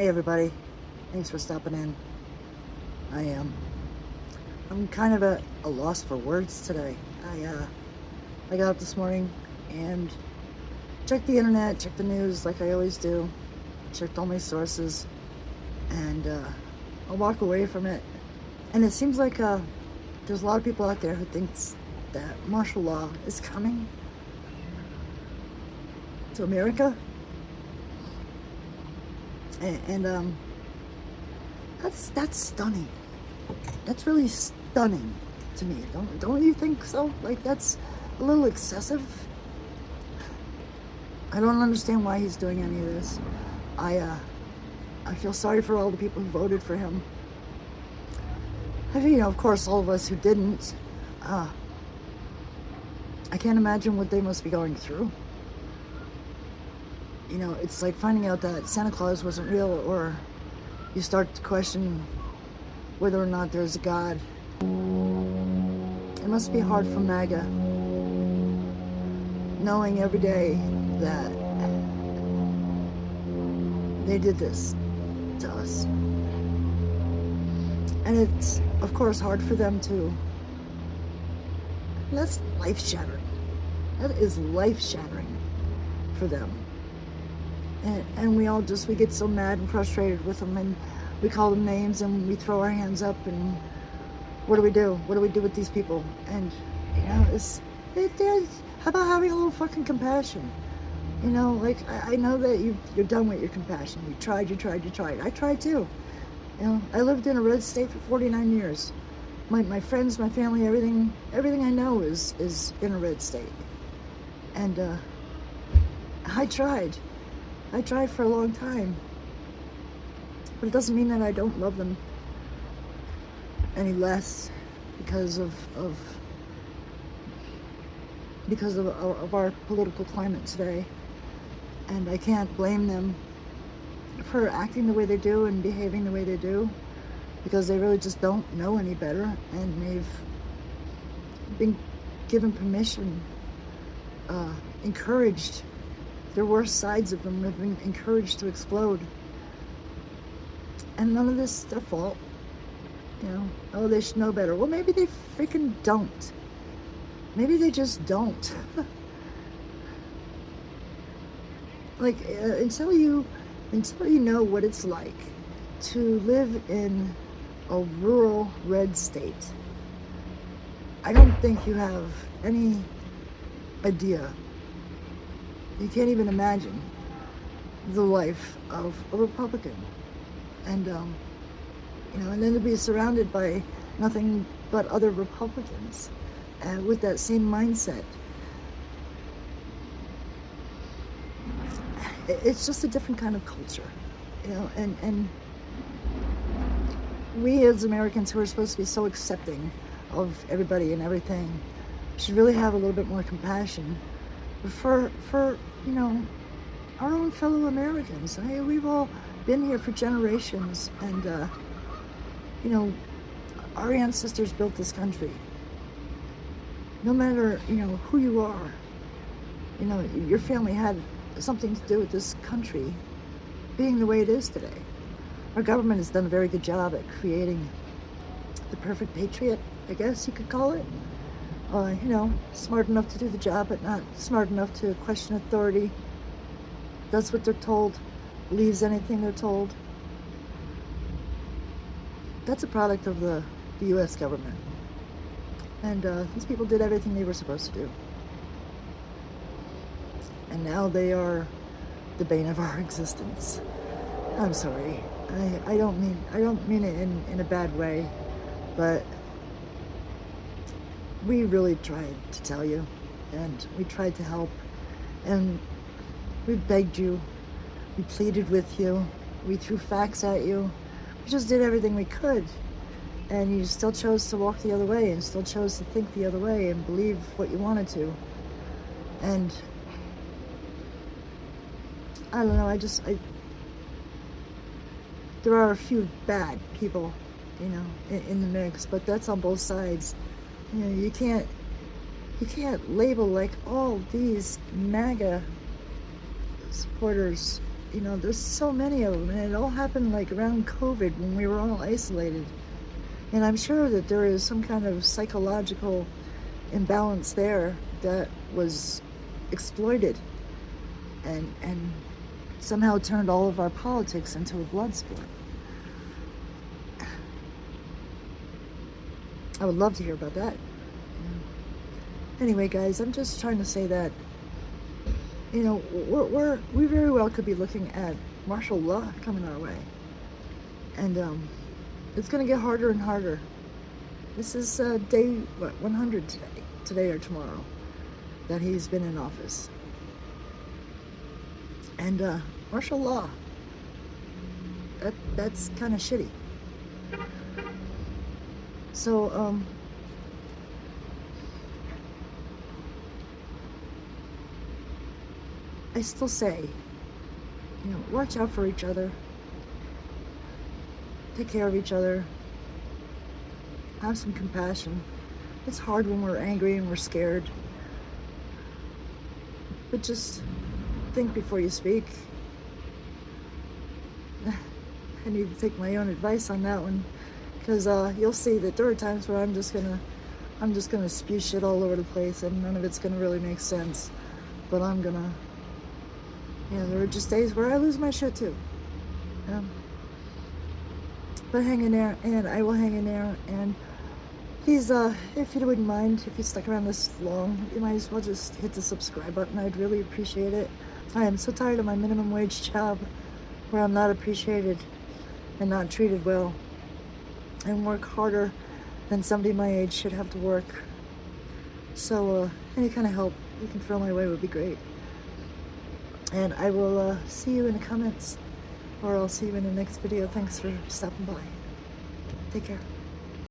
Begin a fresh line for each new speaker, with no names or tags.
Hey everybody, thanks for stopping in. I'm kind of at a loss for words today. I got up this morning and checked the internet, checked the news like I always do, checked all my sources, and I'll walk away from it. And it seems like there's a lot of people out there who thinks that martial law is coming to America, and that's stunning. That's really stunning to me. Don't you think so? Like, that's a little excessive. I don't understand why he's doing any of this. I feel sorry for all the people who voted for him. Of course, all of us who didn't. I can't imagine what they must be going through. It's like finding out that Santa Claus wasn't real, or you start to question whether or not there's a God. It must be hard for MAGA, knowing every day that they did this to us. And it's, of course, hard for them too. That's life-shattering. That is life-shattering for them. And we get so mad and frustrated with them, and we call them names and we throw our hands up, and what do we do? What do we do with these people? And, how about having a little fucking compassion? I know that you're done with your compassion. You tried. I tried too. I lived in a red state for 49 years. My friends, my family, everything I know is in a red state. And I tried. I tried for a long time. But it doesn't mean that I don't love them any less because of our political climate today. And I can't blame them for acting the way they do and behaving the way they do, because they really just don't know any better, and they've been given permission, encouraged. Their worst sides of them have been encouraged to explode. And none of this is their fault. Oh, they should know better. Well, maybe they freaking don't. Maybe they just don't. Until you know what it's like to live in a rural red state, I don't think you have any idea. You can't even imagine the life of a Republican. And and then to be surrounded by nothing but other Republicans with that same mindset. It's just a different kind of culture, and we as Americans, who are supposed to be so accepting of everybody and everything, should really have a little bit more compassion for our own fellow Americans. We've all been here for generations, and our ancestors built this country. No matter who you are, your family had something to do with this country being the way it is today. Our government has done a very good job at creating the perfect patriot, I guess you could call it. Smart enough to do the job, but not smart enough to question authority. Does what they're told, believes anything they're told. That's a product of the U.S. government. And these people did everything they were supposed to do. And now they are the bane of our existence. I'm sorry. I don't mean it in a bad way, but we really tried to tell you, and we tried to help, and we begged you, we pleaded with you, we threw facts at you. We just did everything we could, and you still chose to walk the other way, and still chose to think the other way and believe what you wanted to. And I don't know, there are a few bad people, in the mix, but that's on both sides. You can't label like all these MAGA supporters You know, there's so many of them, and it all happened like around COVID when we were all isolated. And I'm sure that there is some kind of psychological imbalance there that was exploited and somehow turned all of our politics into a blood sport. I would love to hear about that. Anyway, guys, I'm just trying to say that, you know, we very well could be looking at martial law coming our way. And it's going to get harder and harder. This is day, 100 today or tomorrow, that he's been in office. And martial law, that's kind of shitty. So, I still say, you know, watch out for each other. Take care of each other. Have some compassion. It's hard when we're angry and we're scared. But just think before you speak. I need to take my own advice on that one, because you'll see that there are times where I'm just gonna spew shit all over the place, and none of it's gonna really make sense. But I'm gonna, you know, there are just days where I lose my shit too. But hang in there, and I will hang in there. And please, if you wouldn't mind, if you stuck around this long, you might as well just hit the subscribe button. I'd really appreciate it. I am so tired of my minimum wage job where I'm not appreciated and not treated well, and work harder than somebody my age should have to work. So any kind of help you can throw my way would be great. And I will see you in the comments, or I'll see you in the next video. Thanks for stopping by. Take care.